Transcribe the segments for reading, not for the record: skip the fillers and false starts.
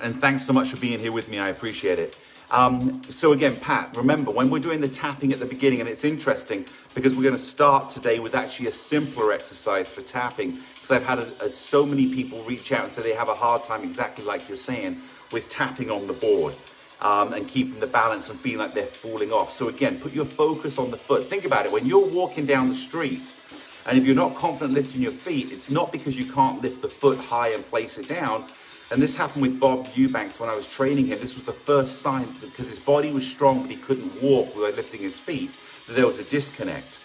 and thanks so much for being here with me. I appreciate it. So again, Pat, remember when we're doing the tapping at the beginning, and it's interesting because we're going to start today with actually a simpler exercise for tapping, because I've had so many people reach out and say they have a hard time, exactly like you're saying, with tapping on the board and keeping the balance and feeling like they're falling off. So again, put your focus on the foot. Think about it. When you're walking down the street, and if you're not confident lifting your feet, it's not because you can't lift the foot high and place it down. And this happened with Bob Eubanks when I was training him. This was the first sign, because his body was strong, but he couldn't walk without lifting his feet, that there was a disconnect.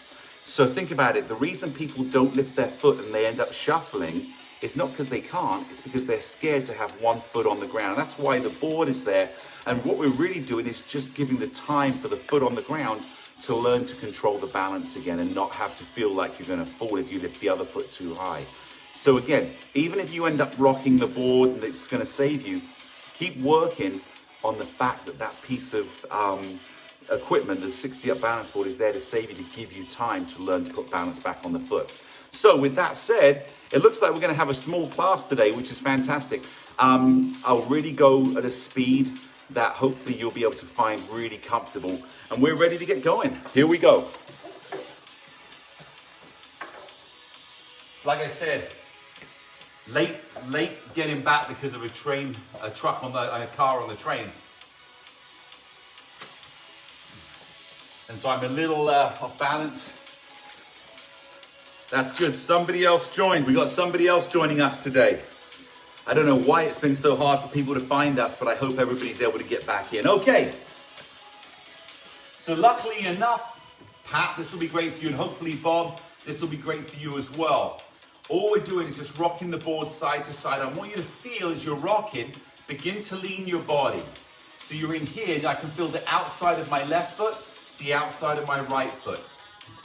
So think about it. The reason people don't lift their foot and they end up shuffling is not because they can't, it's because they're scared to have one foot on the ground. That's why the board is there. And what we're really doing is just giving the time for the foot on the ground to learn to control the balance again and not have to feel like you're going to fall if you lift the other foot too high. So again, even if you end up rocking the board and it's going to save you, keep working on the fact that that piece of equipment, the 60 up balance board, is there to save you, to give you time to learn to put balance back on the foot. So with that said, it looks like we're going to have a small class today, which is fantastic. I'll really go at a speed that hopefully you'll be able to find really comfortable. And we're ready to get going. Here we go. Like I said, late getting back because of a car on the train. And so I'm a little off balance. That's good. Somebody else joined. We got somebody else joining us today. I don't know why it's been so hard for people to find us, but I hope everybody's able to get back in. Okay. So luckily enough, Pat, this will be great for you, and hopefully Bob, this will be great for you as well. All we're doing is just rocking the board side to side. I want you to feel as you're rocking, begin to lean your body. So you're in here, and I can feel the outside of my left foot, the outside of my right foot.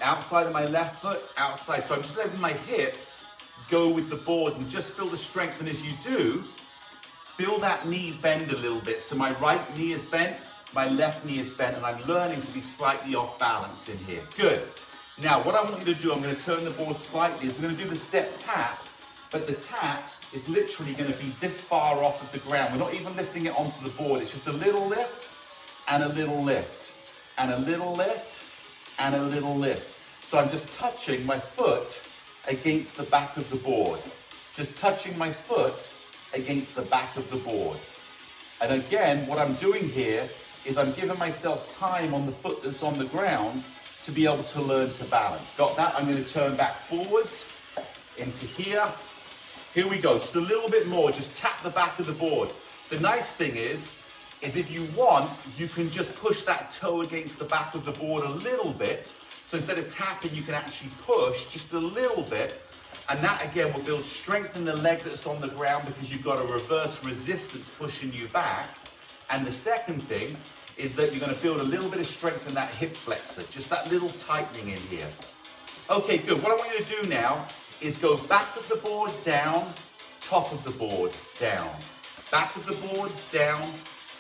Outside of my left foot, outside. So I'm just letting my hips go with the board and just feel the strength. And as you do, feel that knee bend a little bit. So my right knee is bent, my left knee is bent, and I'm learning to be slightly off balance in here. Good. Now, what I want you to do, I'm going to turn the board slightly, is we're going to do the step tap, but the tap is literally going to be this far off of the ground. We're not even lifting it onto the board. It's just a little lift and a little lift and a little lift and a little lift. So I'm just touching my foot against the back of the board. Just touching my foot against the back of the board. And again, what I'm doing here is I'm giving myself time on the foot that's on the ground to be able to learn to balance. Got that? I'm going to turn back forwards into here. Here we go. Just a little bit more. Just tap the back of the board. The nice thing is if you want, you can just push that toe against the back of the board a little bit. So instead of tapping, you can actually push just a little bit. And that, again, will build strength in the leg that's on the ground because you've got a reverse resistance pushing you back. And the second thing is that you're going to build a little bit of strength in that hip flexor, just that little tightening in here. Okay, good. What I want you to do now is go back of the board, down, top of the board, down. Back of the board, down,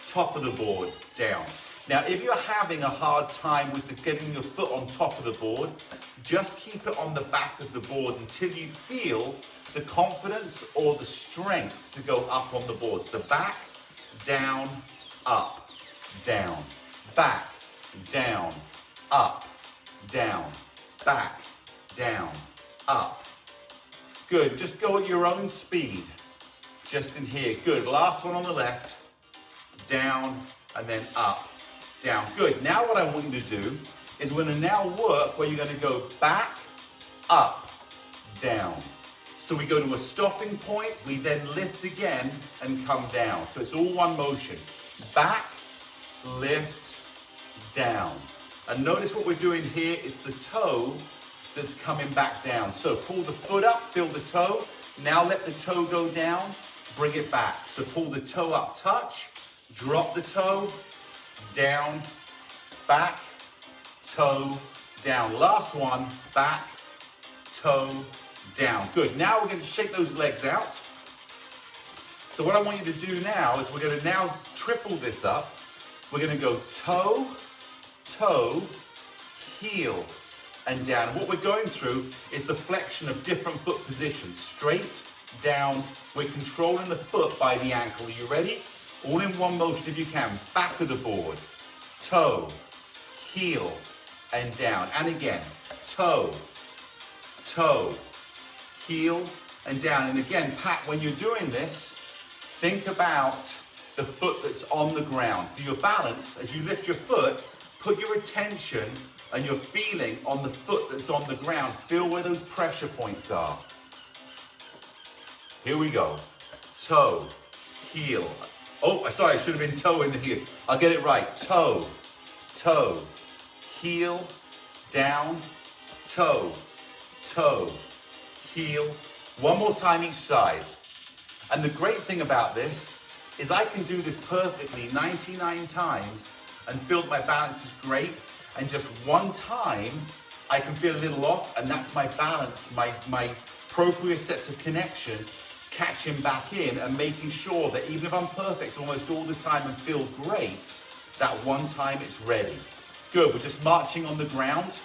top of the board, down. Now, if you're having a hard time with getting your foot on top of the board, just keep it on the back of the board until you feel the confidence or the strength to go up on the board. So back, down, up, down, back, down, up, down, back, down, up. Good, just go at your own speed. Just in here, good. Last one on the left, down, and then up, down. Good, now what I want you to do is we're gonna now work where you're gonna go back, up, down. So we go to a stopping point, we then lift again and come down. So it's all one motion. Back, lift, down. And notice what we're doing here, it's the toe that's coming back down. So pull the foot up, feel the toe. Now let the toe go down, bring it back. So pull the toe up, touch, drop the toe, down, back, toe, down. Last one, back, toe, down. Good. Now we're going to shake those legs out. So what I want you to do now is we're going to now triple this up. We're going to go toe, toe, heel, and down. And what we're going through is the flexion of different foot positions. Straight, down. We're controlling the foot by the ankle. Are you ready? All in one motion if you can. Back of the board, toe, heel, and down. And again, toe, toe, heel, and down. And again, Pat, when you're doing this, think about the foot that's on the ground. For your balance, as you lift your foot, put your attention and your feeling on the foot that's on the ground. Feel where those pressure points are. Here we go. Toe, heel. Oh, sorry, I should have been toe in the heel. I'll get it right. Toe, toe, heel, down, toe, toe, heel. One more time each side. And the great thing about this is I can do this perfectly 99 times and feel that my balance is great. And just one time, I can feel a little off, and that's my balance, my proprioceptive connection, catching back in and making sure that even if I'm perfect almost all the time and feel great, that one time it's ready. Good, we're just marching on the ground,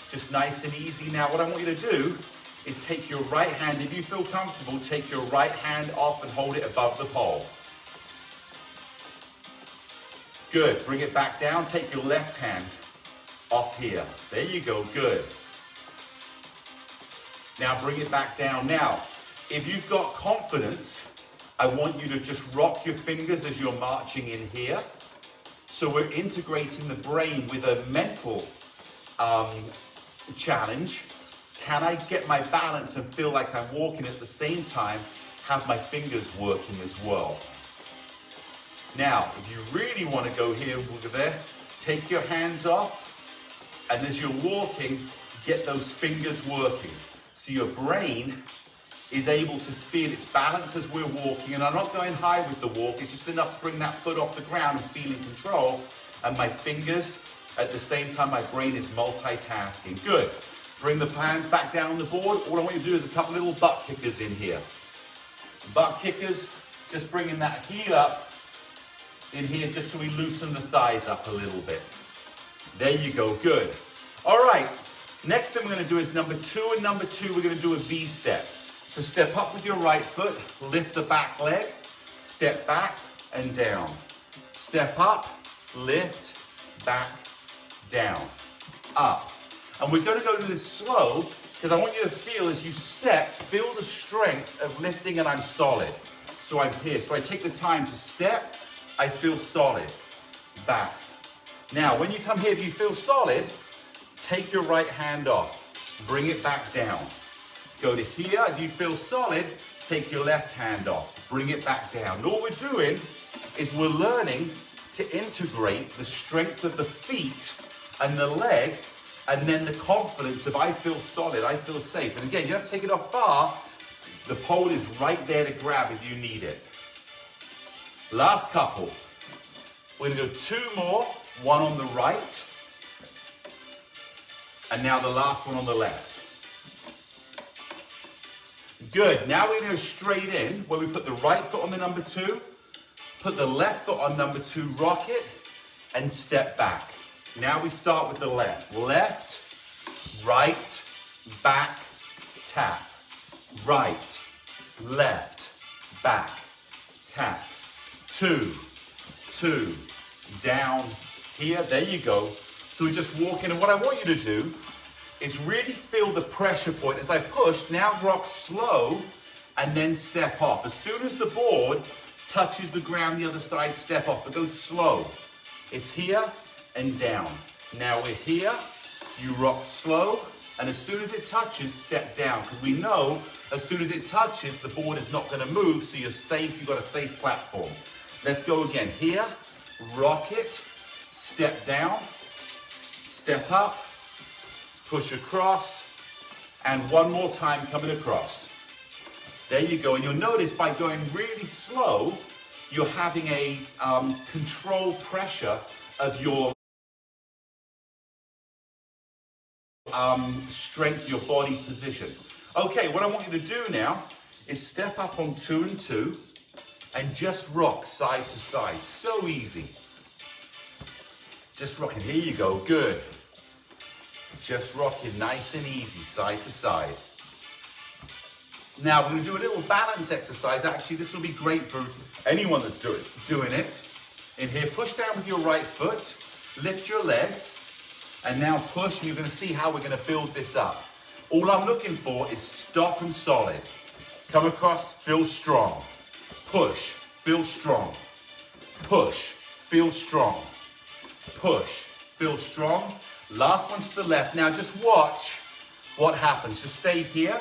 just nice and easy. Now what I want you to do is take your right hand, if you feel comfortable, take your right hand off and hold it above the pole. Good, bring it back down, take your left hand off here. There you go, good. Now bring it back down. Now, if you've got confidence, I want you to just rock your fingers as you're marching in here. So we're integrating the brain with a mental challenge. Can I get my balance and feel like I'm walking at the same time, have my fingers working as well? Now, if you really want to go here, look at there, take your hands off, and as you're walking, get those fingers working. So your brain is able to feel its balance as we're walking, and I'm not going high with the walk, it's just enough to bring that foot off the ground and feel in control, and my fingers, at the same time, my brain is multitasking. Good. Bring the hands back down on the board. All I want you to do is a couple little butt kickers in here. Butt kickers, just bringing that heel up in here just so we loosen the thighs up a little bit. There you go, good. All right, next thing we're gonna do is number 2 and number 2, we're gonna do a V step. So step up with your right foot, lift the back leg, step back and down. Step up, lift, back, down, up. And we're gonna go to this slow because I want you to feel as you step, feel the strength of lifting and I'm solid. So I'm here, so I take the time to step, I feel solid, back. Now, when you come here, if you feel solid, take your right hand off, bring it back down. Go to here, if you feel solid, take your left hand off, bring it back down. And all we're doing is we're learning to integrate the strength of the feet and the leg, and then the confidence of I feel solid, I feel safe. And again, you don't have to take it off far. The pole is right there to grab if you need it. Last couple. We're gonna do 2 more, one on the right, and now the last one on the left. Good, now we're gonna go straight in, where we put the right foot on the number 2, put the left foot on number 2, rock it, and step back. Now we start with the left. Left, right, back, tap. Right, left, back, tap. 2, 2, down, here, there you go. So we just walk in, and what I want you to do is really feel the pressure point. As I push, now rock slow, and then step off. As soon as the board touches the ground, the other side, step off, but go slow. It's here and down. Now we're here, you rock slow, and as soon as it touches, step down, because we know as soon as it touches, the board is not gonna move, so you're safe, you've got a safe platform. Let's go again. Here, rock it, step down, step up, push across, and one more time coming across. There you go, and you'll notice by going really slow, you're having a controlled pressure of your strength, your body position. Okay, what I want you to do now is step up on 2 and 2 and just rock side to side. So easy. Just rocking. Here you go. Good. Just rocking nice and easy, side to side. Now we're going to do a little balance exercise. Actually, this will be great for anyone that's doing it. In here, push down with your right foot, lift your leg, and now push, and you're going to see how we're going to build this up. All I'm looking for is stop and solid. Come across, feel strong. Push, feel strong. Push, feel strong. Push, feel strong. Last one to the left. Now just watch what happens. Just stay here.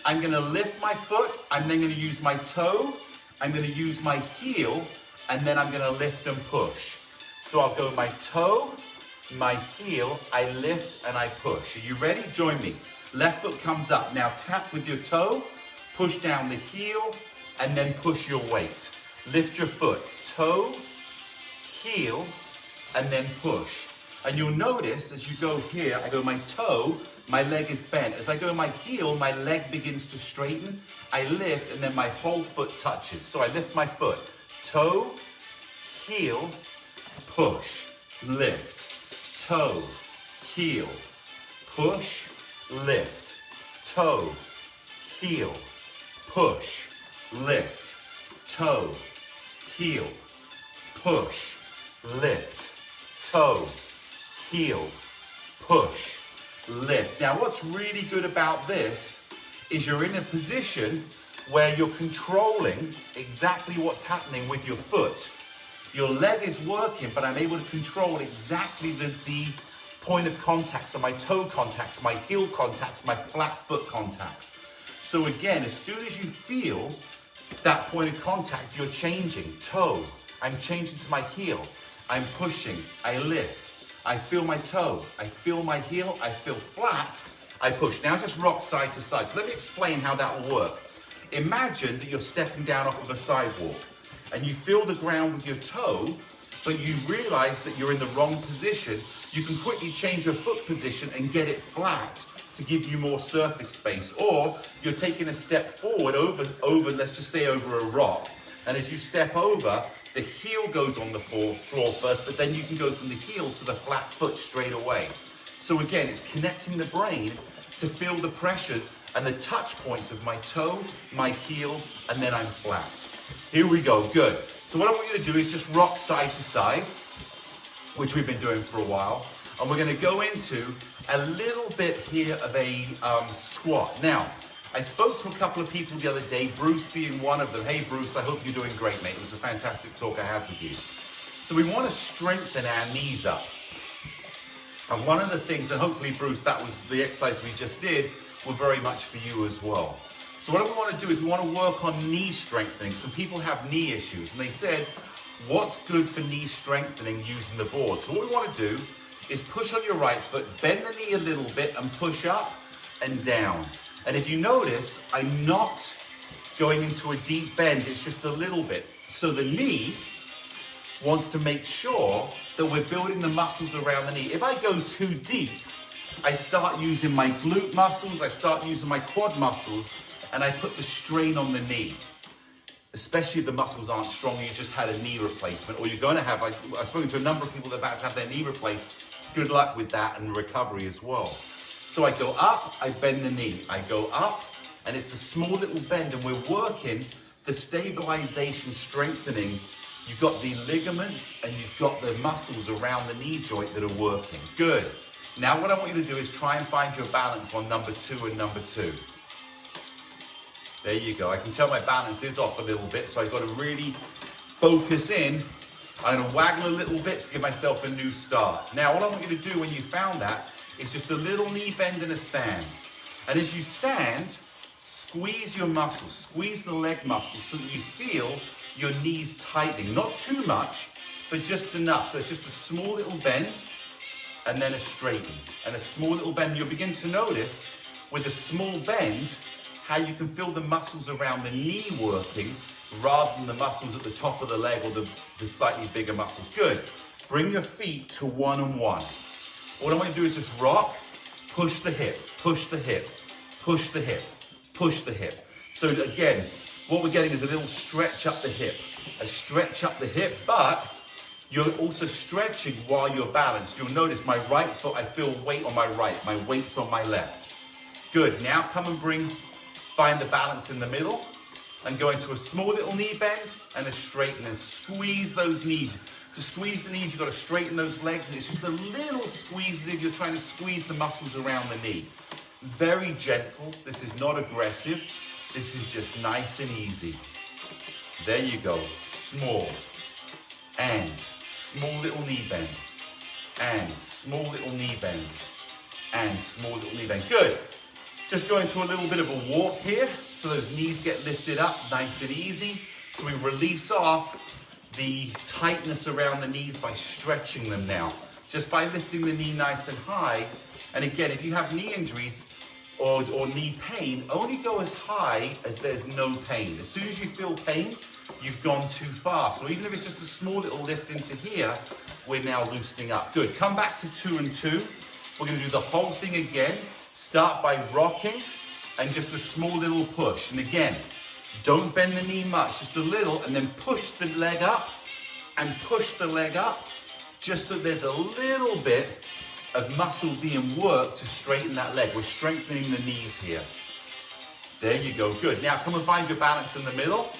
I'm going to lift my foot. I'm then going to use my toe. I'm going to use my heel. And then I'm going to lift and push. So I'll go my toe, my heel, I lift and I push. Are you ready? Join me. Left foot comes up. Now tap with your toe, push down the heel, and then push your weight. Lift your foot, toe, heel, and then push. And you'll notice as you go here, I go my toe, my leg is bent. As I go my heel, my leg begins to straighten. I lift, and then my whole foot touches. So I lift my foot, toe, heel, push, lift, toe, heel, push, lift, toe, heel, push, lift, toe, heel, push, lift, toe, heel, push, lift. Now what's really good about this is you're in a position where you're controlling exactly what's happening with your foot. Your leg is working, but I'm able to control exactly the point of contact, so my toe contacts, my heel contacts, my flat foot contacts. So again, as soon as you feel that point of contact, you're changing. Toe, I'm changing to my heel. I'm pushing, I lift. I feel my toe, I feel my heel, I feel flat, I push. Now just rock side to side. So let me explain how that will work. Imagine that you're stepping down off of a sidewalk and you feel the ground with your toe, but you realize that you're in the wrong position. You can quickly change your foot position and get it flat to give you more surface space. Or you're taking a step forward over, let's just say over a rock. And as you step over, the heel goes on the floor first, but then you can go from the heel to the flat foot straight away. So again, it's connecting the brain to feel the pressure and the touch points of my toe, my heel, and then I'm flat. Here we go, good. So what I want you to do is just rock side to side, which we've been doing for a while. And we're gonna go into a little bit here of a squat. Now, I spoke to a couple of people the other day, Bruce being one of them. Hey Bruce, I hope you're doing great, mate. It was a fantastic talk I had with you. So we want to strengthen our knees up. And one of the things, and hopefully Bruce, that was the exercise we just did, were very much for you as well. So what we want to do is we want to work on knee strengthening. Some people have knee issues and they said, what's good for knee strengthening using the board? So what we want to do is push on your right foot, bend the knee a little bit and push up and down. And if you notice, I'm not going into a deep bend, it's just a little bit. So the knee wants to make sure that we're building the muscles around the knee. If I go too deep, I start using my glute muscles, I start using my quad muscles, and I put the strain on the knee. Especially if the muscles aren't strong, you just had a knee replacement, or you're going to have, I've spoken to a number of people that are about to have their knee replaced. Good luck with that and recovery as well. So I go up, I bend the knee. I go up, and it's a small little bend, and we're working the stabilization, strengthening. You've got the ligaments, and you've got the muscles around the knee joint that are working. Good. Now what I want you to do is try and find your balance on number 2 and number 2. There you go. I can tell my balance is off a little bit, so I've got to really focus in. I'm going to waggle a little bit to give myself a new start. Now, what I want you to do when you found that is just a little knee bend and a stand. And as you stand, squeeze your muscles, squeeze the leg muscles so that you feel your knees tightening. Not too much, but just enough. So it's just a small little bend and then a straighten. And a small little bend. You'll begin to notice with a small bend how you can feel the muscles around the knee working rather than the muscles at the top of the leg or the slightly bigger muscles. Good. Bring your feet to 1 and 1. All I want to do is just rock, push the hip, push the hip, push the hip, push the hip. So again, what we're getting is a little stretch up the hip, a stretch up the hip, but you're also stretching while you're balanced. You'll notice my right foot, I feel weight on my right, my weight's on my left. Good. Now come and bring Find the balance in the middle and go into a small little knee bend and a straighten and squeeze those knees. To squeeze the knees, you've got to straighten those legs, and it's just a little squeeze as if you're trying to squeeze the muscles around the knee. Very gentle. This is not aggressive. This is just nice and easy. There you go. Small and small little knee bend and small little knee bend and small little knee bend. Good. Just go into a little bit of a walk here so those knees get lifted up nice and easy. So we release off the tightness around the knees by stretching them now. Just by lifting the knee nice and high. And again, if you have knee injuries or knee pain, only go as high as there's no pain. As soon as you feel pain, you've gone too far. So even if it's just a small little lift into here, we're now loosening up. Good. Come back to 2 and 2. We're going to do the whole thing again. Start by rocking and just a small little push. And again, don't bend the knee much, just a little, and then push the leg up and push the leg up, just so there's a little bit of muscle being worked to straighten that leg. We're strengthening the knees here. There you go, good. Now come and find your balance in the middle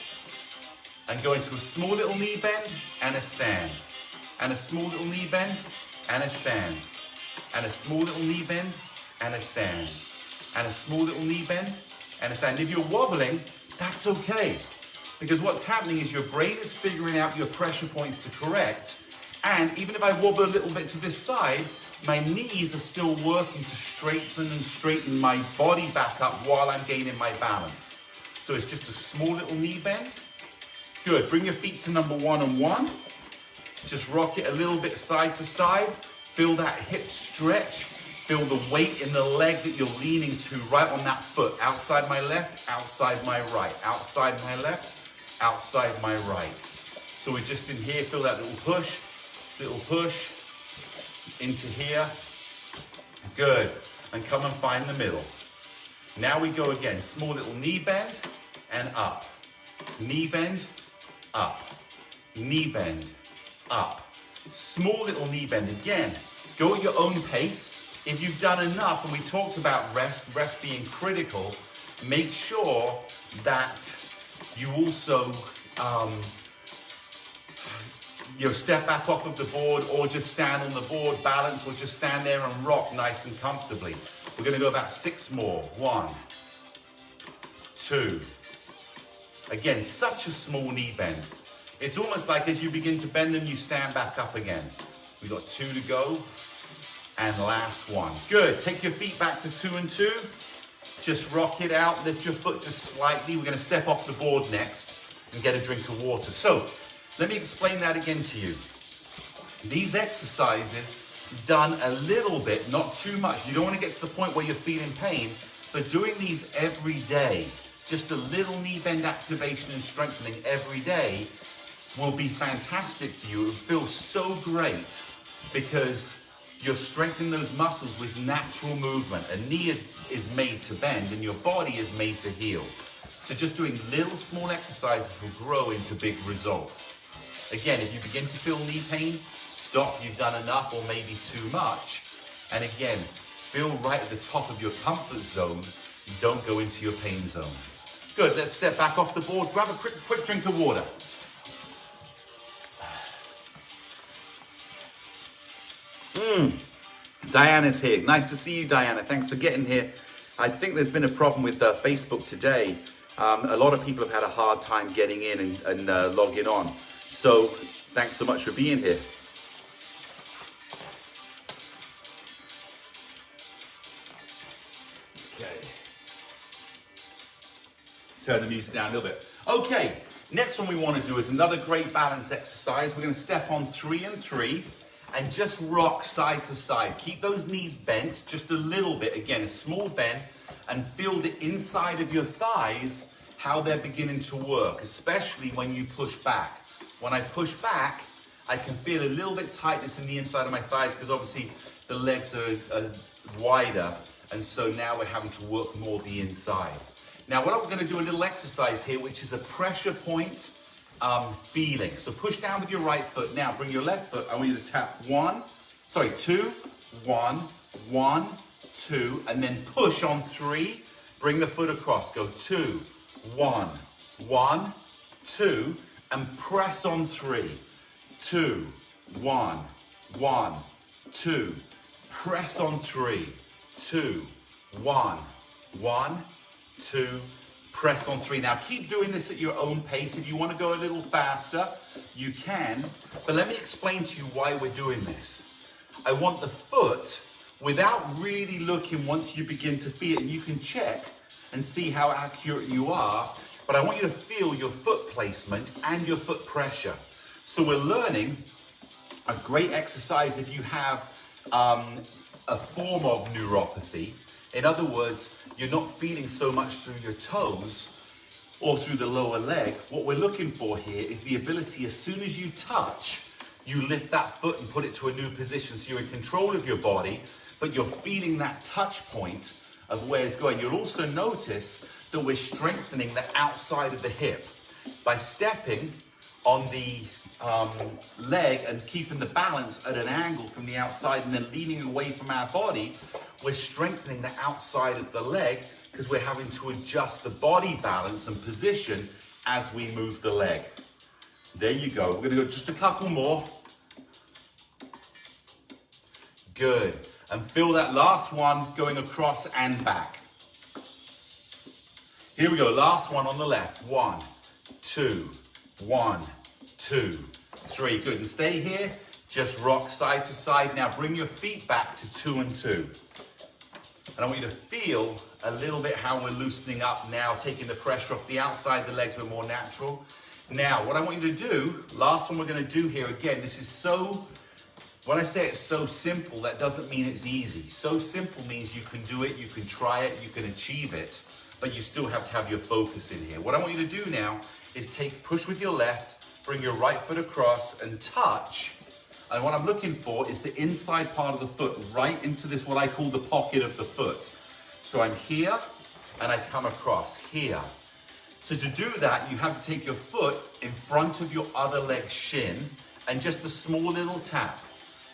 and go into a small little knee bend and a stand. And a small little knee bend and a stand. And a small little knee bend and a stand. And a small little knee bend and a stand. If you're wobbling, that's okay. Because what's happening is your brain is figuring out your pressure points to correct. And even if I wobble a little bit to this side, my knees are still working to straighten my body back up while I'm gaining my balance. So it's just a small little knee bend. Good, bring your feet to number 1 and 1. Just rock it a little bit side to side. Feel that hip stretch. Feel the weight in the leg that you're leaning to right on that foot. Outside my left, outside my right. Outside my left, outside my right. So we're just in here, feel that little push into here. Good. And come and find the middle. Now we go again. Small little knee bend and up. Knee bend, up. Knee bend, up. Small little knee bend again. Go at your own pace. If you've done enough, and we talked about rest being critical, make sure that you also step back off of the board or just stand on the board, balance, or just stand there and rock nice and comfortably. We're going to go about 6 more. 1, 2. Again, such a small knee bend. It's almost like as you begin to bend them, you stand back up again. We've got 2 to go. And last one. Good. Take your feet back to 2 and 2. Just rock it out. Lift your foot just slightly. We're going to step off the board next and get a drink of water. So let me explain that again to you. These exercises done a little bit, not too much. You don't want to get to the point where you're feeling pain, but doing these every day, just a little knee bend activation and strengthening every day will be fantastic for you. It will feel so great because you're strengthening those muscles with natural movement. A knee is made to bend and your body is made to heal. So just doing little small exercises will grow into big results. Again, if you begin to feel knee pain, stop, you've done enough or maybe too much. And again, feel right at the top of your comfort zone. Don't go into your pain zone. Good, let's step back off the board. Grab a quick drink of water. Diana's here. Nice to see you, Diana. Thanks for getting here. I think there's been a problem with Facebook today. A lot of people have had a hard time getting in and logging on. So thanks so much for being here. Okay. Turn the music down a little bit. Okay, next one we want to do is another great balance exercise. We're going to step on 3 and 3. And just rock side to side. Keep those knees bent just a little bit. Again, a small bend. And feel the inside of your thighs, how they're beginning to work, especially when you push back. When I push back, I can feel a little bit tightness in the inside of my thighs because obviously the legs are wider. And so now we're having to work more the inside. Now, what I'm going to do a little exercise here, which is a pressure point feeling. So push down with your right foot. Now bring your left foot. I want you to tap 2, 1, 1, 2, and then push on 3. Bring the foot across. Go 2, 1, 1, 2, and press on 3. 2, 1, 1, 2. Press on 3. 2, 1, 1, 2. Press on 3. Now keep doing this at your own pace. If you want to go a little faster, you can. But let me explain to you why we're doing this. I want the foot, without really looking, once you begin to feel it, and you can check and see how accurate you are, but I want you to feel your foot placement and your foot pressure. So we're learning a great exercise if you have a form of neuropathy. In other words, you're not feeling so much through your toes or through the lower leg. What we're looking for here is the ability, as soon as you touch, you lift that foot and put it to a new position. So you're in control of your body, but you're feeling that touch point of where it's going. You'll also notice that we're strengthening the outside of the hip. By stepping on the leg and keeping the balance at an angle from the outside and then leaning away from our body, we're strengthening the outside of the leg because we're having to adjust the body balance and position as we move the leg. There you go. We're going to go just a couple more. Good. And feel that last one going across and back. Here we go. Last one on the left. 1, 2, 1, 2, 3. Good. And stay here. Just rock side to side. Now bring your feet back to 2 and 2. And I want you to feel a little bit how we're loosening up now, taking the pressure off the outside of the legs. We're more natural. Now, what I want you to do, last one we're going to do here, again, this is so, when I say it's so simple, that doesn't mean it's easy. So simple means you can do it, you can try it, you can achieve it, but you still have to have your focus in here. What I want you to do now is push with your left, bring your right foot across and touch. And what I'm looking for is the inside part of the foot right into this, what I call the pocket of the foot. So I'm here and I come across here. So to do that, you have to take your foot in front of your other leg's shin and just a small little tap.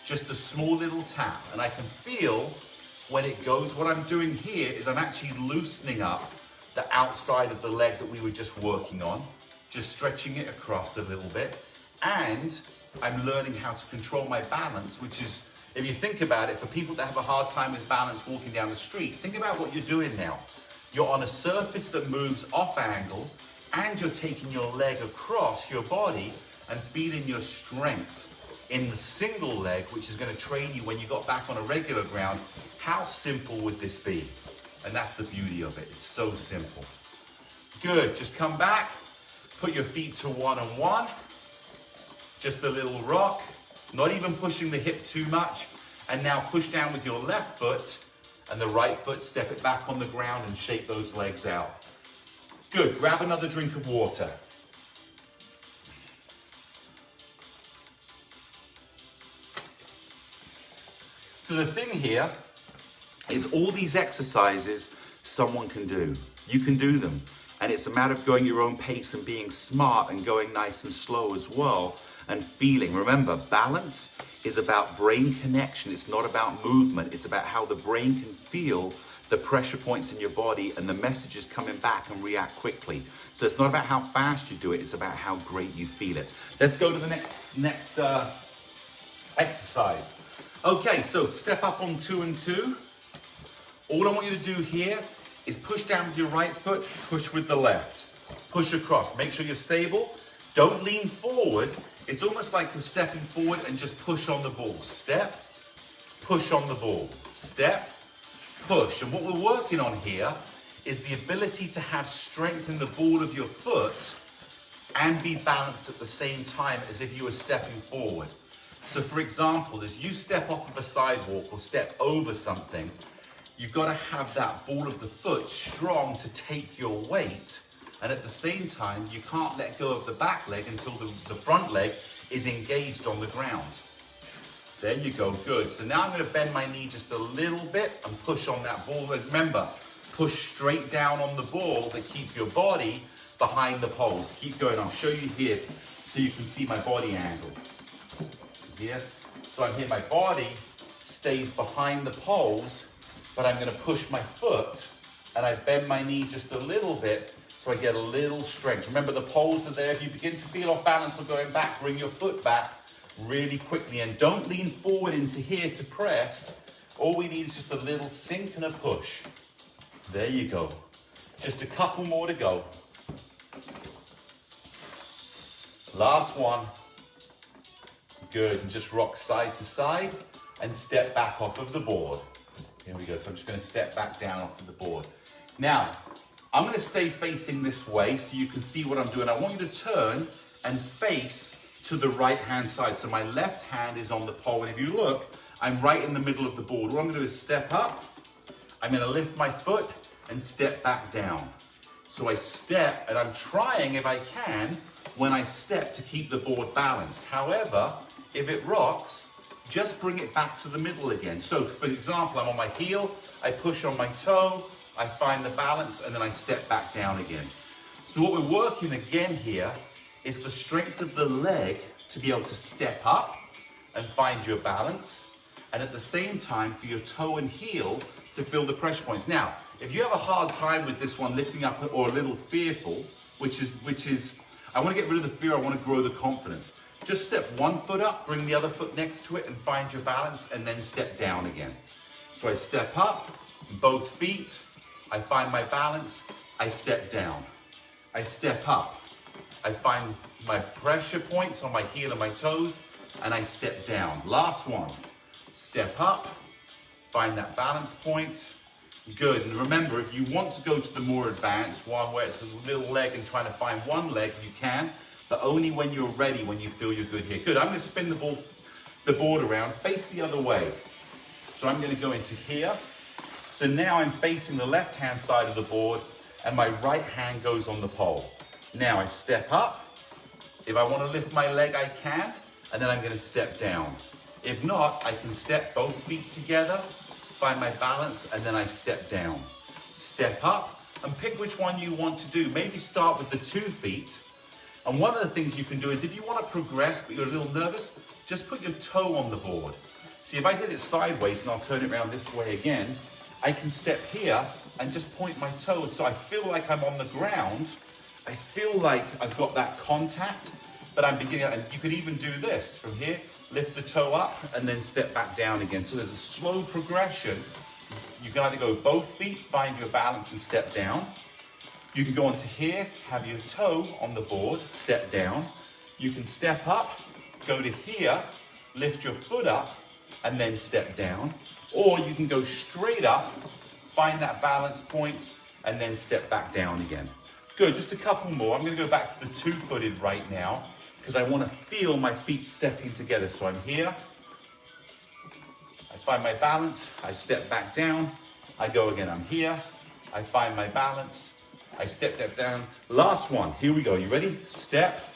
Just a small little tap. And I can feel when it goes. What I'm doing here is I'm actually loosening up the outside of the leg that we were just working on. Just stretching it across a little bit. And I'm learning how to control my balance, which is, if you think about it, for people that have a hard time with balance walking down the street, think about what you're doing now. You're on a surface that moves off angle, and you're taking your leg across your body and feeling your strength in the single leg, which is going to train you when you got back on a regular ground. How simple would this be? And that's the beauty of it. It's so simple. Good. Just come back. Put your feet to 1 and 1. Just a little rock. Not even pushing the hip too much. And now push down with your left foot and the right foot. Step it back on the ground and shake those legs out. Good. Grab another drink of water. So the thing here is all these exercises someone can do. You can do them. And it's a matter of going your own pace and being smart and going nice and slow as well and feeling. Remember, balance is about brain connection. It's not about movement. It's about how the brain can feel the pressure points in your body and the messages coming back and react quickly. So it's not about how fast you do it. It's about how great you feel it. Let's go to the next exercise. Okay, so step up on 2 and 2. All I want you to do here is push down with your right foot, push with the left. Push across, make sure you're stable. Don't lean forward. It's almost like you're stepping forward and just push on the ball. Step, push on the ball. Step, push. And what we're working on here is the ability to have strength in the ball of your foot and be balanced at the same time as if you were stepping forward. So for example, as you step off of a sidewalk or step over something, you've got to have that ball of the foot strong to take your weight. And at the same time, you can't let go of the back leg until the front leg is engaged on the ground. There you go, good. So now I'm going to bend my knee just a little bit and push on that ball. Remember, push straight down on the ball, but keep your body behind the poles. Keep going, I'll show you here so you can see my body angle. Here, so I'm here, my body stays behind the poles, but I'm going to push my foot and I bend my knee just a little bit so I get a little strength. Remember, the poles are there. If you begin to feel off balance or going back, bring your foot back really quickly, and don't lean forward into here to press. All we need is just a little sink and a push. There you go. Just a couple more to go. Last one. Good, and just rock side to side and step back off of the board. Here we go, so I'm just gonna step back down off of the board. Now, I'm gonna stay facing this way so you can see what I'm doing. I want you to turn and face to the right-hand side. So my left hand is on the pole, and if you look, I'm right in the middle of the board. What I'm gonna do is step up, I'm gonna lift my foot and step back down. So I step, and I'm trying, if I can, when I step to keep the board balanced. However, if it rocks, just bring it back to the middle again. So for example, I'm on my heel, I push on my toe, I find the balance, and then I step back down again. So what we're working again here is the strength of the leg to be able to step up and find your balance, and at the same time for your toe and heel to feel the pressure points. Now, if you have a hard time with this one lifting up or a little fearful, which is, I want to get rid of the fear, I want to grow the confidence. Just step one foot up, bring the other foot next to it and find your balance, and then step down again. So I step up, both feet, I find my balance, I step down. I step up, I find my pressure points on my heel and my toes, and I step down. Last one, step up, find that balance point. Good, and remember, if you want to go to the more advanced one where it's a little leg and trying to find one leg, you can, but only when you're ready, when you feel you're good here. Good, I'm gonna spin the board around, face the other way. So I'm gonna go into here. So now I'm facing the left-hand side of the board, and my right hand goes on the pole. Now I step up. If I wanna lift my leg, I can, and then I'm gonna step down. If not, I can step both feet together, find my balance, and then I step down. Step up, and pick which one you want to do. Maybe start with the 2 feet. And one of the things you can do is if you want to progress, but you're a little nervous, just put your toe on the board. See, if I did it sideways and I'll turn it around this way again, I can step here and just point my toe. So I feel like I'm on the ground. I feel like I've got that contact, but I'm beginning, and you could even do this from here, lift the toe up and then step back down again. So there's a slow progression. You can either go both feet, find your balance and step down. You can go onto here, have your toe on the board, step down. You can step up, go to here, lift your foot up, and then step down. Or you can go straight up, find that balance point, and then step back down again. Good, just a couple more. I'm gonna go back to the 2-footed right now, because I wanna feel my feet stepping together. So I'm here, I find my balance, I step back down, I go again, I'm here, I find my balance, I step down. Last one, here we go, you ready? Step,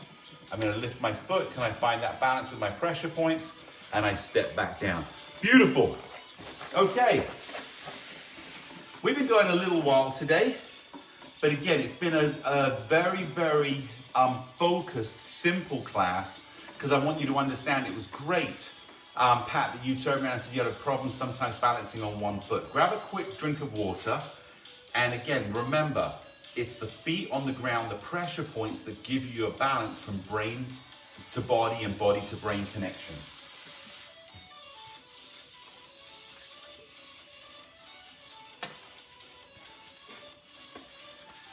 I'm gonna lift my foot, can I find that balance with my pressure points? And I step back down. Beautiful. Okay, we've been going a little while today, but again, it's been a very, very focused, simple class, because I want you to understand it was great, Pat, that you turned around and said you had a problem sometimes balancing on one foot. Grab a quick drink of water, and again, remember, it's the feet on the ground, the pressure points that give you a balance from brain to body and body to brain connection.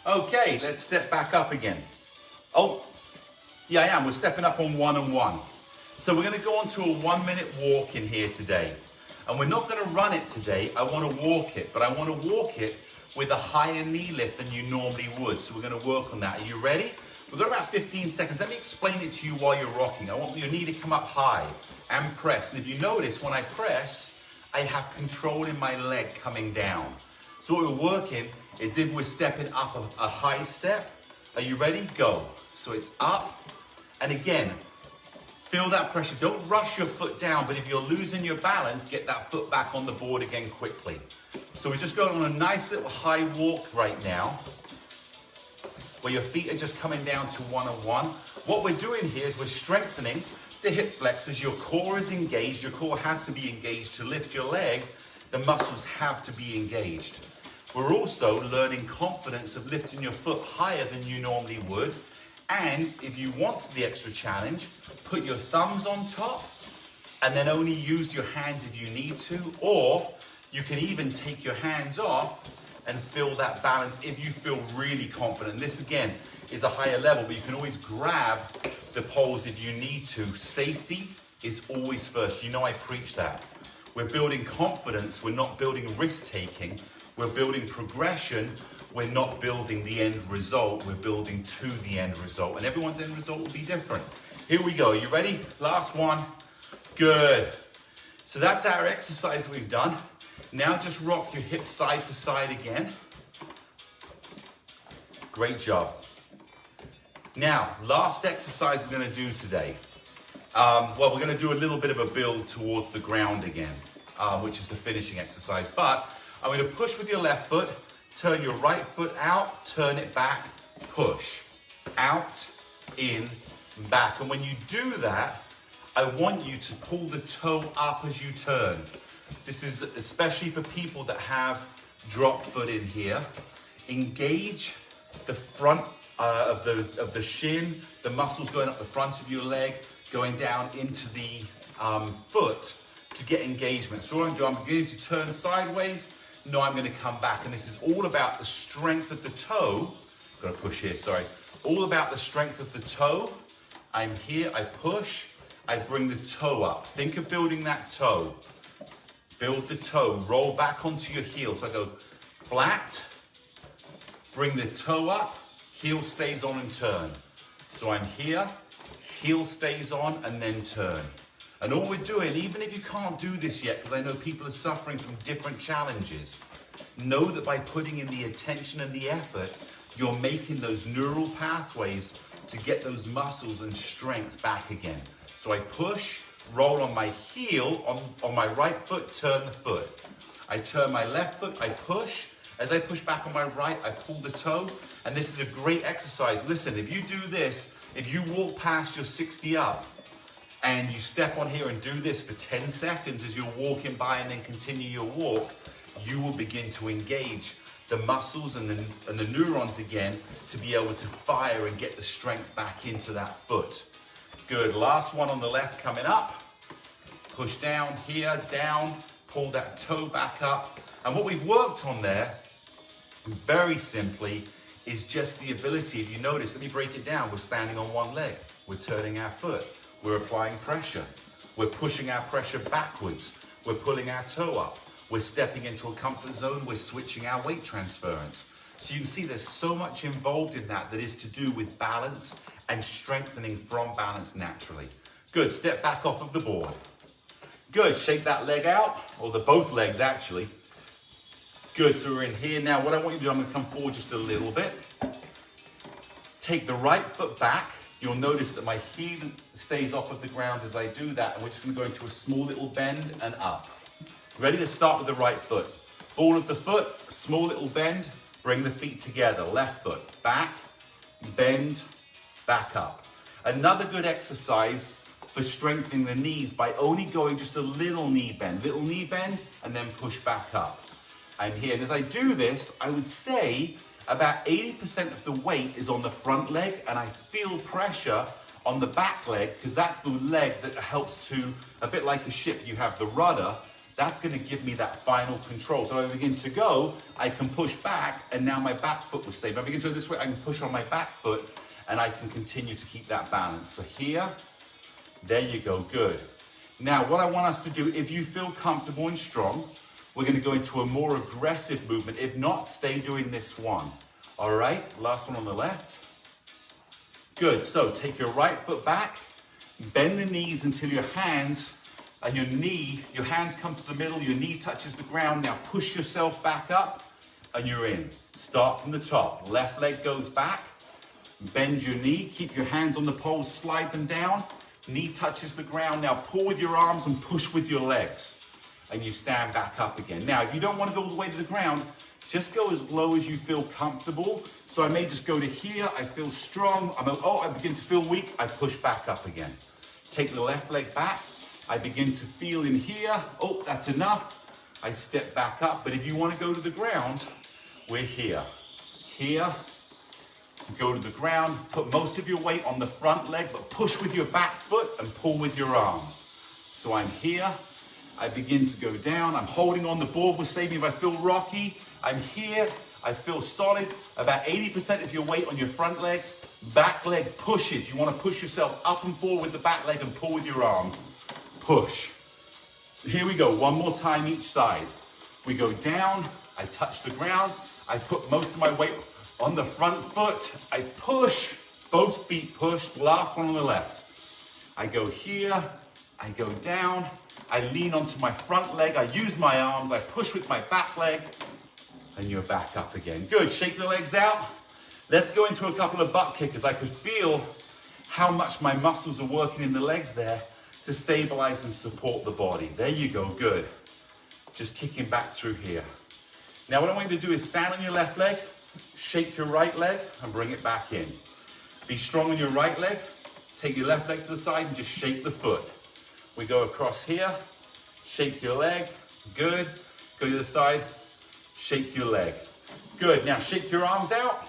Okay, let's step back up again. Oh, yeah, I am. We're stepping up on 1 and 1. So we're going to go on to a 1-minute walk in here today. And we're not going to run it today. I want to walk it, but I want to walk it with a higher knee lift than you normally would. So we're going to work on that. Are you ready? We've got about 15 seconds. Let me explain it to you while you're rocking. I want your knee to come up high and press. And if you notice, when I press, I have control in my leg coming down. So what we're working is if we're stepping up a high step. Are you ready? Go. So it's up. And again, feel that pressure. Don't rush your foot down, but if you're losing your balance, get that foot back on the board again quickly. So we're just going on a nice little high walk right now, where your feet are just coming down to 1 and 1. What we're doing here is we're strengthening the hip flexors. Your core is engaged. Your core has to be engaged to lift your leg. The muscles have to be engaged. We're also learning confidence of lifting your foot higher than you normally would. And if you want the extra challenge, put your thumbs on top and then only use your hands if you need to, or you can even take your hands off and feel that balance if you feel really confident. This again is a higher level, but you can always grab the poles if you need to. Safety is always first. You know I preach that. We're building confidence, we're not building risk-taking. We're building progression, we're not building the end result, we're building to the end result. And everyone's end result will be different. Here we go, you ready? Last one. Good. So that's our exercise we've done. Now just rock your hips side to side again. Great job. Now, last exercise we're going to do today. Well, we're going to do a little bit of a build towards the ground again, which is the finishing exercise. But I'm going to push with your left foot, turn your right foot out, turn it back, push. Out, in, back. And when you do that, I want you to pull the toe up as you turn. This is especially for people that have drop foot in here. Engage the front of the shin, the muscles going up the front of your leg, going down into the foot to get engagement. So what I'm doing, I'm beginning to turn sideways. No, I'm going to come back. And this is all about the strength of the toe. Got to push here, sorry. All about the strength of the toe. I'm here, I push, I bring the toe up. Think of building that toe. Build the toe, roll back onto your heel. So I go flat, bring the toe up, heel stays on and turn. So I'm here, heel stays on and then turn. And all we're doing, even if you can't do this yet, because I know people are suffering from different challenges, know that by putting in the attention and the effort, you're making those neural pathways to get those muscles and strength back again. So I push, roll on my heel, on my right foot, turn the foot. I turn my left foot, I push. As I push back on my right, I pull the toe. And this is a great exercise. Listen, if you do this, if you walk past your 60 up and you step on here and do this for 10 seconds as you're walking by and then continue your walk, you will begin to engage the muscles and the neurons again to be able to fire and get the strength back into that foot. Good, last one on the left coming up. Push down here, down, pull that toe back up. And what we've worked on there, very simply, is just the ability, if you notice, let me break it down. We're standing on one leg. We're turning our foot. We're applying pressure. We're pushing our pressure backwards. We're pulling our toe up. We're stepping into a comfort zone. We're switching our weight transference. So you can see there's so much involved in that is to do with balance and strengthening from balance naturally. Good, step back off of the board. Good, shake that leg out, or both legs actually. Good, so we're in here. Now what I want you to do, I'm going to come forward just a little bit. Take the right foot back. You'll notice that my heel stays off of the ground as I do that, and we're just going to go into a small little bend and up. Ready to start with the right foot. Ball of the foot, small little bend, bring the feet together. Left foot, back, bend, back up. Another good exercise for strengthening the knees by only going just a little knee bend, and then push back up. I'm here, and as I do this, I would say about 80% of the weight is on the front leg, and I feel pressure on the back leg, because that's the leg that helps to, a bit like a ship, you have the rudder, that's going to give me that final control. So when I begin to go, I can push back, and now my back foot was safe. If I begin to go this way, I can push on my back foot, and I can continue to keep that balance. So here, there you go, good. Now, what I want us to do, if you feel comfortable and strong, we're going to go into a more aggressive movement. If not, stay doing this one. All right, last one on the left. Good, so take your right foot back, bend the knees until your hands and your hands come to the middle, your knee touches the ground. Now push yourself back up and you're in. Start from the top. Left leg goes back, bend your knee, keep your hands on the poles, slide them down. Knee touches the ground. Now pull with your arms and push with your legs. And you stand back up again. Now, if you don't want to go all the way to the ground, just go as low as you feel comfortable. So I may just go to here, I feel strong. I begin to feel weak, I push back up again. Take the left leg back. I begin to feel in here. Oh, that's enough. I step back up. But if you want to go to the ground, we're here. Here, go to the ground, put most of your weight on the front leg, but push with your back foot and pull with your arms. So I'm here, I begin to go down, I'm holding on the board, will save me if I feel rocky. I'm here, I feel solid, about 80% of your weight on your front leg, back leg pushes. You want to push yourself up and forward with the back leg and pull with your arms. Push. Here we go, one more time each side. We go down, I touch the ground, I put most of my weight on the front foot, I push, both feet push, last one on the left. I go here, I go down, I lean onto my front leg, I use my arms, I push with my back leg, and you're back up again. Good, shake the legs out. Let's go into a couple of butt kickers. I could feel how much my muscles are working in the legs there to stabilize and support the body. There you go, good. Just kicking back through here. Now what I want you to do is stand on your left leg, shake your right leg, and bring it back in. Be strong on your right leg, take your left leg to the side and just shake the foot. We go across here, shake your leg, good. Go to the other side, shake your leg. Good, now shake your arms out.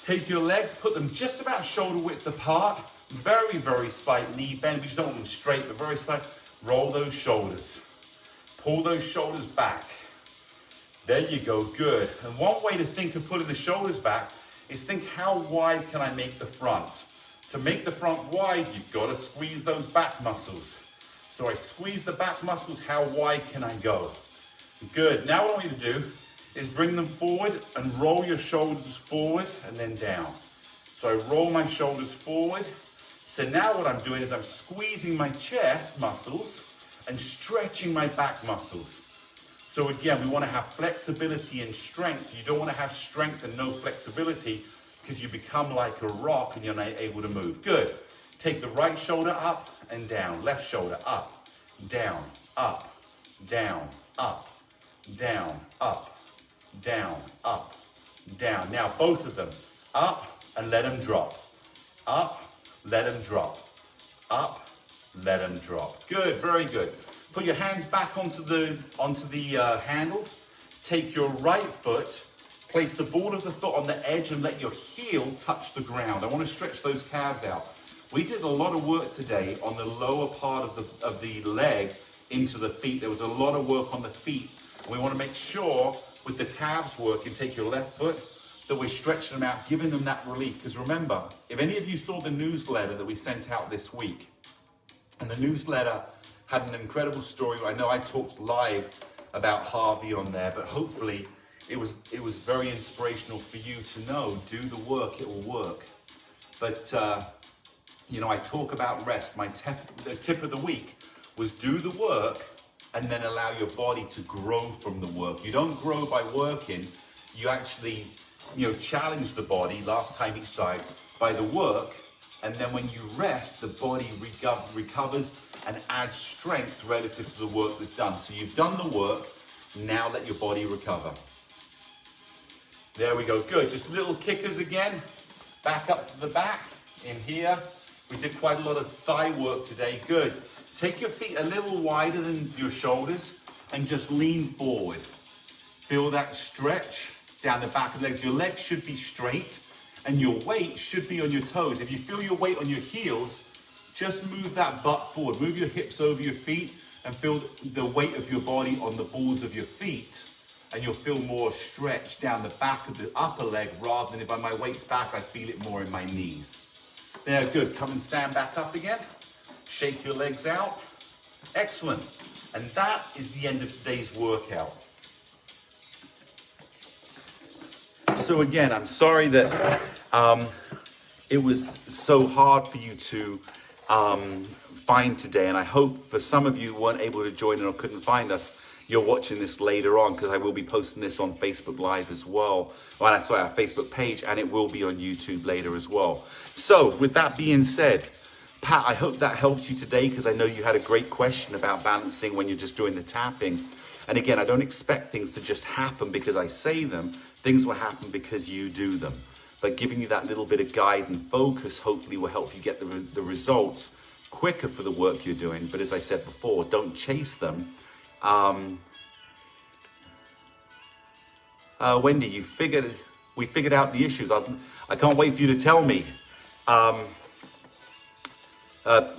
Take your legs, put them just about shoulder width apart. Very, very slight knee bend. We just don't want them straight, but very slight. Roll those shoulders. Pull those shoulders back. There you go, good. And one way to think of pulling the shoulders back is think how wide can I make the front? To make the front wide, you've got to squeeze those back muscles. So I squeeze the back muscles, how wide can I go? Good, now what I want you to do is bring them forward and roll your shoulders forward and then down. So I roll my shoulders forward. So now what I'm doing is I'm squeezing my chest muscles and stretching my back muscles. So again, we want to have flexibility and strength. You don't want to have strength and no flexibility because you become like a rock and you're not able to move. Good. Take the right shoulder up and down. Left shoulder up, down, up, down, up, down, up, down, up, down. Now both of them, up and let them drop. Up, let them drop. Up, let them drop. Good, very good. Put your hands back onto the handles. Take your right foot, place the ball of the foot on the edge and let your heel touch the ground. I want to stretch those calves out. We did a lot of work today on the lower part of the leg into the feet. There was a lot of work on the feet. And we want to make sure with the calves working, take your left foot, that we're stretching them out, giving them that relief. Because remember, if any of you saw the newsletter that we sent out this week, and the newsletter had an incredible story. I know I talked live about Harvey on there, but hopefully it was very inspirational for you to know, do the work, it will work. But, you know, I talk about rest. The tip of the week was do the work and then allow your body to grow from the work. You don't grow by working, you actually, you know, challenge the body, last time each side, by the work, and then when you rest, the body recovers and adds strength relative to the work that's done. So you've done the work, now let your body recover. There we go, good. Just little kickers again, back up to the back, in here. We did quite a lot of thigh work today, good. Take your feet a little wider than your shoulders and just lean forward. Feel that stretch down the back of the legs. Your legs should be straight and your weight should be on your toes. If you feel your weight on your heels, just move that butt forward. Move your hips over your feet and feel the weight of your body on the balls of your feet. And you'll feel more stretch down the back of the upper leg rather than if my weight's back, I feel it more in my knees. There, good. Come and stand back up again. Shake your legs out. Excellent. And that is the end of today's workout. So again, I'm sorry that it was so hard for you to find today, and I hope for some of you who weren't able to join in or couldn't find us, you're watching this later on, because I will be posting this on Facebook Live as well. Well, that's our Facebook page, and it will be on YouTube later as well. So with that being said, Pat, I hope that helped you today, because I know you had a great question about balancing when you're just doing the tapping. And again, I don't expect things to just happen because I say them. Things will happen because you do them. But giving you that little bit of guide and focus hopefully will help you get the results quicker for the work you're doing. But as I said before, don't chase them. Wendy, we figured out the issues. I can't wait for you to tell me.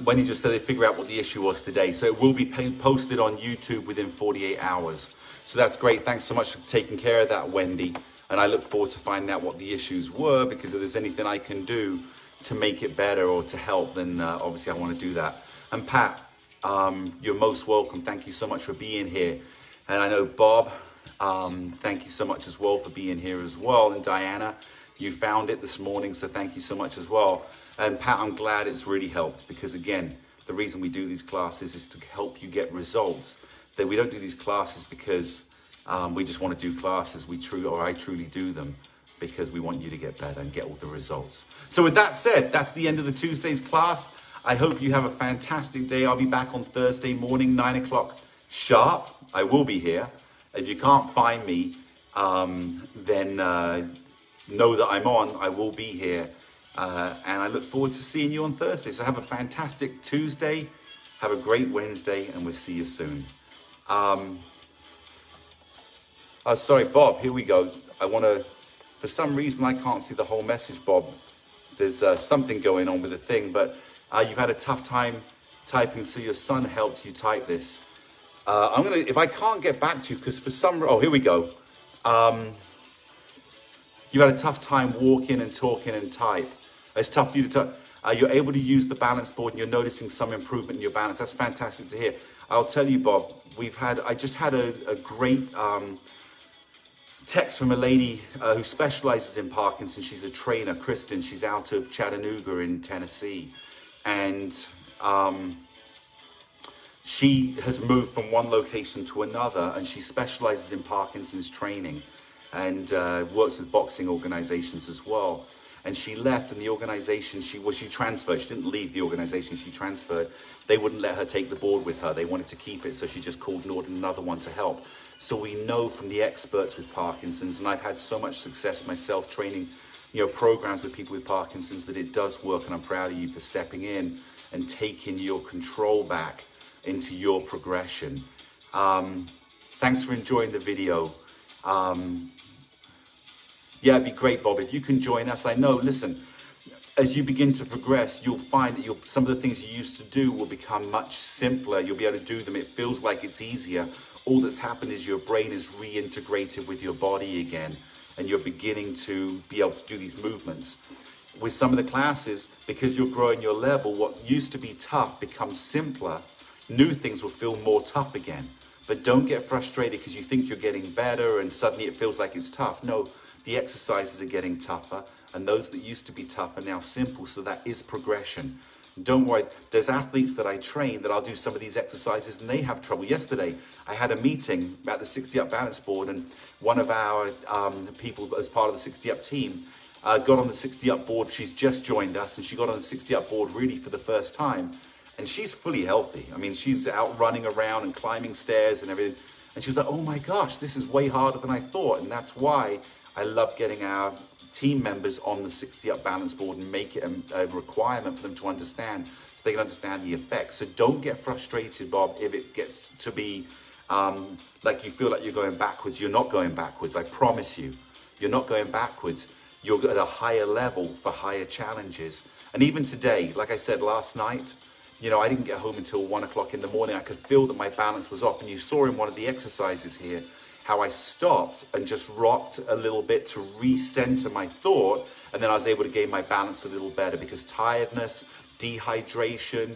Wendy just said they figure out what the issue was today. So it will be posted on YouTube within 48 hours. So that's great. Thanks so much for taking care of that, Wendy. And I look forward to finding out what the issues were, because if there's anything I can do to make it better or to help, then obviously I want to do that. And Pat, you're most welcome. Thank you so much for being here. And I know Bob, thank you so much as well for being here as well. And Diana, you found it this morning, so thank you so much as well. And Pat, I'm glad it's really helped, because again, the reason we do these classes is to help you get results. That we don't do these classes because we just want to do classes. I truly do them because we want you to get better and get all the results. So with that said, that's the end of the Tuesday's class. I hope you have a fantastic day. I'll be back on Thursday morning, 9 o'clock sharp. I will be here. If you can't find me, then know that I'm on. I will be here. And I look forward to seeing you on Thursday. So have a fantastic Tuesday. Have a great Wednesday, and we'll see you soon. Sorry, Bob, here we go. For some reason, I can't see the whole message, Bob. There's something going on with the thing, but you've had a tough time typing, so your son helped you type this. If I can't get back to you, because for some, oh, here we go. You've had a tough time walking and talking and type. It's tough for you to type. You're able to use the balance board and you're noticing some improvement in your balance. That's fantastic to hear. I'll tell you, Bob, I just had a great text from a lady who specializes in Parkinson's. She's a trainer, Kristen. She's out of Chattanooga in Tennessee. And she has moved from one location to another, and she specializes in Parkinson's training and works with boxing organizations as well. And she left, and the organization, she transferred. She didn't leave the organization, she transferred. They wouldn't let her take the board with her. They wanted to keep it, so she just called and ordered another one to help. So we know from the experts with Parkinson's, and I've had so much success myself training, programs with people with Parkinson's, that it does work, and I'm proud of you for stepping in and taking your control back into your progression. Thanks for enjoying the video. Yeah, it'd be great, Bob, if you can join us. I know, listen, as you begin to progress, you'll find that some of the things you used to do will become much simpler. You'll be able to do them. It feels like it's easier. All that's happened is your brain is reintegrated with your body again, and you're beginning to be able to do these movements. With some of the classes, because you're growing your level, what used to be tough becomes simpler. New things will feel more tough again. But don't get frustrated because you think you're getting better and suddenly it feels like it's tough. No, the exercises are getting tougher, and those that used to be tough are now simple, so that is progression. Don't worry, there's athletes that I train that I'll do some of these exercises and they have trouble. Yesterday, I had a meeting about the 60 Up balance board, and one of our people as part of the 60 Up team got on the 60 Up board. She's just joined us, and she got on the 60 Up board really for the first time. And she's fully healthy. I mean, she's out running around and climbing stairs and everything. And she was like, oh my gosh, this is way harder than I thought. And that's why I love getting our team members on the 60 Up balance board and make it a requirement for them to understand, so they can understand the effects. So don't get frustrated, Bob, if it gets to be like you feel like you're going backwards. You're not going backwards, I promise you. You're not going backwards. You're at a higher level for higher challenges. And even today, like I said last night, I didn't get home until 1 o'clock in the morning. I could feel that my balance was off. And you saw in one of the exercises here how I stopped and just rocked a little bit to recenter my thought. And then I was able to gain my balance a little better, because tiredness, dehydration,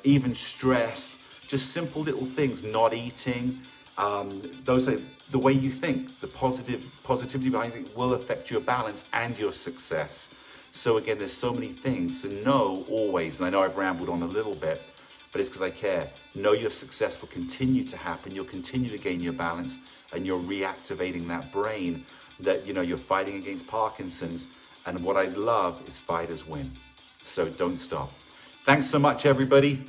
even stress, just simple little things, not eating, those are the way you think. The positivity behind it will affect your balance and your success. So again, there's so many things to know always, and I know I've rambled on a little bit, but it's because I care. Know your success will continue to happen. You'll continue to gain your balance, and you're reactivating that brain that, you're fighting against Parkinson's. And what I love is fighters win. So don't stop. Thanks so much, everybody.